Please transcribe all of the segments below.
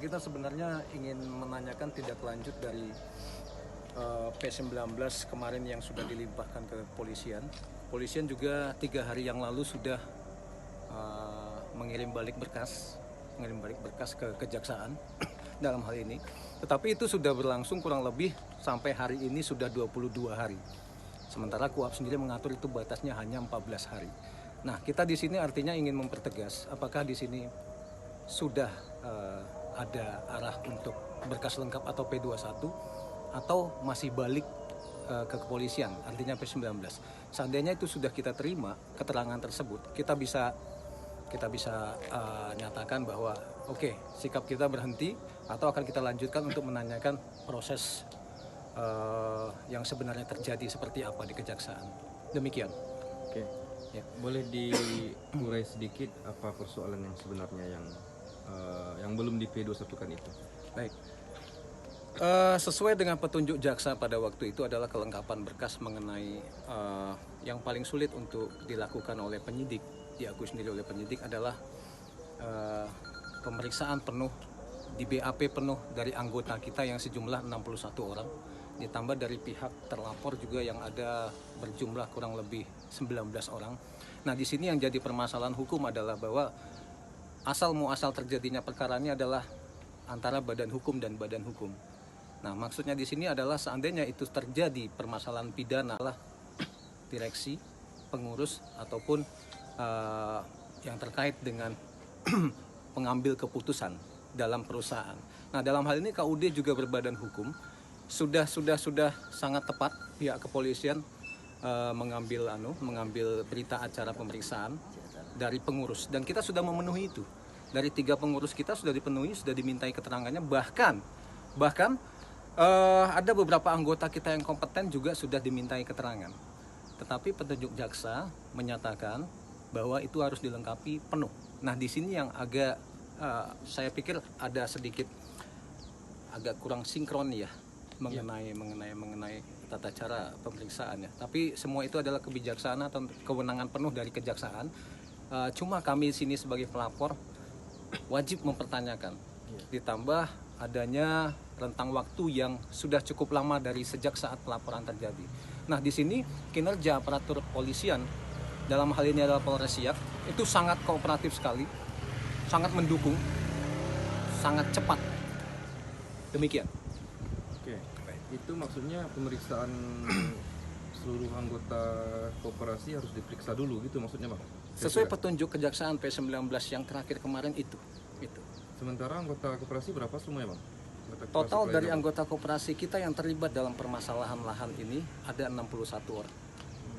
Kita sebenarnya ingin menanyakan tindak lanjut dari P19 kemarin yang sudah dilimpahkan ke kepolisian. Polisian juga 3 hari yang lalu sudah mengirim balik berkas ke kejaksaan dalam hal ini. Tetapi itu sudah berlangsung kurang lebih sampai hari ini sudah 22 hari. Sementara KUHP sendiri mengatur itu batasnya hanya 14 hari. Nah, kita di sini artinya ingin mempertegas apakah di sini sudah ada arah untuk berkas lengkap atau P21 atau masih balik ke kepolisian, artinya P19. Seandainya itu sudah kita terima keterangan tersebut, kita bisa nyatakan bahwa oke, sikap kita berhenti atau akan kita lanjutkan untuk menanyakan proses yang sebenarnya terjadi seperti apa di kejaksaan. Demikian. Oke. Ya. Boleh diurai sedikit apa persoalan yang sebenarnya yang belum di P21 kan itu? Baik. Sesuai dengan petunjuk jaksa pada waktu itu adalah kelengkapan berkas mengenai yang paling sulit untuk dilakukan oleh penyidik, diakui sendiri oleh penyidik adalah pemeriksaan penuh di BAP penuh dari anggota kita yang sejumlah 61 orang, ditambah dari pihak terlapor juga yang ada berjumlah kurang lebih 19 orang. Nah, di sini yang jadi permasalahan hukum adalah bahwa asal muasal terjadinya perkara ini adalah antara badan hukum dan badan hukum. Nah, maksudnya di sini adalah seandainya itu terjadi permasalahan pidana lah direksi, pengurus ataupun yang terkait dengan pengambil keputusan dalam perusahaan. Nah, dalam hal ini KUD juga berbadan hukum sudah sangat tepat pihak kepolisian mengambil berita acara pemeriksaan dari pengurus, dan kita sudah memenuhi itu. Dari 3 pengurus kita sudah dipenuhi, sudah dimintai keterangannya, bahkan ada beberapa anggota kita yang kompeten juga sudah dimintai keterangan. Tetapi petunjuk jaksa menyatakan bahwa itu harus dilengkapi penuh. Nah, di sini yang agak saya pikir ada sedikit agak kurang sinkron ya mengenai tata cara pemeriksaannya. Tapi semua itu adalah kebijaksanaan atau kewenangan penuh dari kejaksaan. Cuma kami sini sebagai pelapor wajib mempertanyakan. Ditambah adanya rentang waktu yang sudah cukup lama dari sejak saat pelaporan terjadi. Nah, di sini kinerja aparatur kepolisian dalam hal ini adalah Polres Siak itu sangat kooperatif sekali, sangat mendukung, sangat cepat. Demikian. Oke. Itu maksudnya pemeriksaan seluruh anggota koperasi harus diperiksa dulu gitu maksudnya, Bang? Sesuai petunjuk kejaksaan P19 yang terakhir kemarin itu. Sementara anggota koperasi berapa semua ya, Bang? Total dari anggota koperasi kita yang terlibat dalam permasalahan lahan ini ada 61 orang.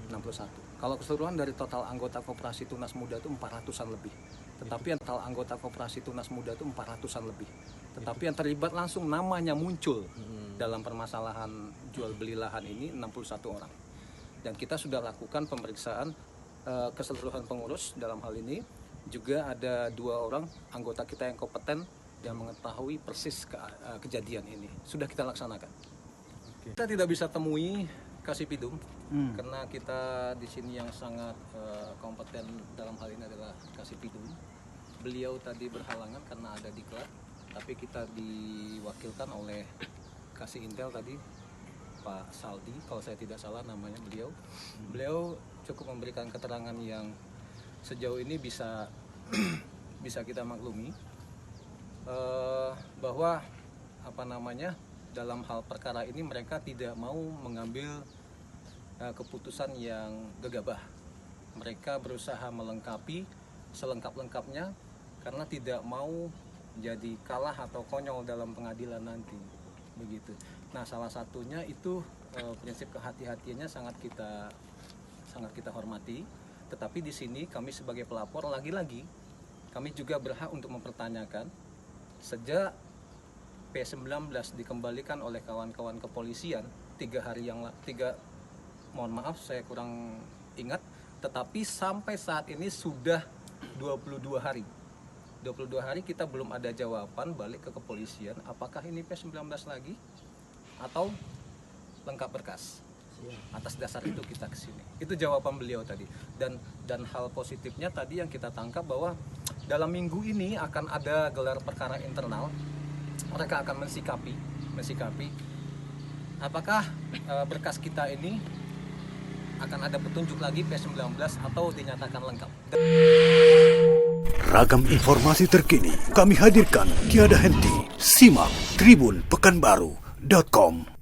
61. Kalau keseluruhan dari total anggota koperasi Tunas Muda itu 400-an lebih. Tetapi yang total anggota koperasi Tunas Muda itu 400-an lebih. Tetapi yang terlibat langsung namanya muncul dalam permasalahan jual beli lahan ini 61 orang. Dan kita sudah lakukan pemeriksaan keseluruhan pengurus dalam hal ini. Juga ada 2 orang anggota kita yang kompeten yang mengetahui persis kejadian ini. Sudah kita laksanakan. Kita tidak bisa temui Kasipidum karena kita di sini yang sangat kompeten dalam hal ini adalah Kasipidum. Beliau tadi berhalangan karena ada diklat, tapi kita diwakilkan oleh Kasih Intel tadi, Pak Saldi, kalau saya tidak salah namanya beliau. Beliau cukup memberikan keterangan yang sejauh ini bisa kita maklumi bahwa dalam hal perkara ini mereka tidak mau mengambil keputusan yang gegabah. Mereka berusaha melengkapi selengkap-lengkapnya karena tidak mau jadi kalah atau konyol dalam pengadilan nanti, begitu. Nah, salah satunya itu prinsip kehati-hatiannya sangat kita hormati. Tetapi di sini kami sebagai pelapor lagi-lagi kami juga berhak untuk mempertanyakan sejak P19 dikembalikan oleh kawan-kawan kepolisian 3 hari yang mohon maaf saya kurang ingat, tetapi sampai saat ini sudah 22 hari. 22 hari kita belum ada jawaban balik ke kepolisian apakah ini P19 lagi atau lengkap berkas. Atas dasar itu kita kesini. Itu jawaban beliau tadi. Dan hal positifnya tadi yang kita tangkap bahwa dalam minggu ini akan ada gelar perkara internal mereka akan mensikapi apakah berkas kita ini akan ada petunjuk lagi P19 atau dinyatakan lengkap. Ragam informasi terkini kami hadirkan tiada henti. Simak tribunpekanbaru.com.